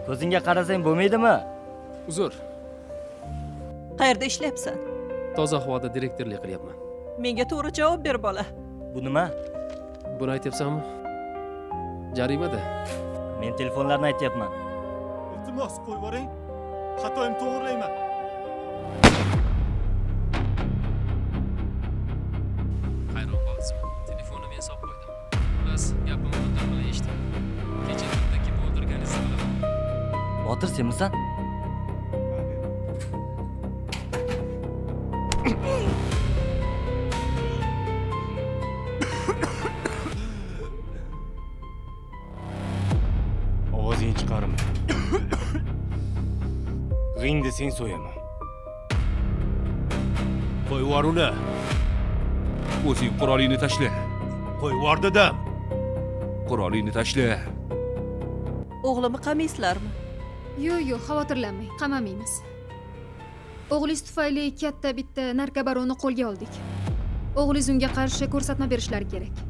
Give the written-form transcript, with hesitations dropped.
Ko'zingga qarasang bo'lmaydimi? Uzr, Qayerda ishlayapsan? toza havoda direktorlik qilyapman. Menga to'g'ri javob ber, bola. Bu nima? Buni aytyapsanmi? Jarimada. Men telefonlarni aytyapman. Iltimos qo'yib yuboring. Xatoyim to'g'rilayman. Hayron qoldingizmi? Telefonni men solib qo'ydim. Xullas, gapimni bundan bilan eshiting. Kecha tunda kim o'ldirganingizni bilaman. Botir senmisan? Ovozingni chiqarma. G'ingni sen so'yaman. Qo'y yubor uni. O'zing qurolingni tashla. Qo'y yubor dedim. Qurolingni tashla. O'g'limi qamaysizlarmi? Yo'q, xavotirlanmang, qamamaymiz. O'g'lingiz tufayli katta bitta narkobaronni qo'lga oldik. O'g'lingiz unga qarshi ko'rsatma berishlari kerak.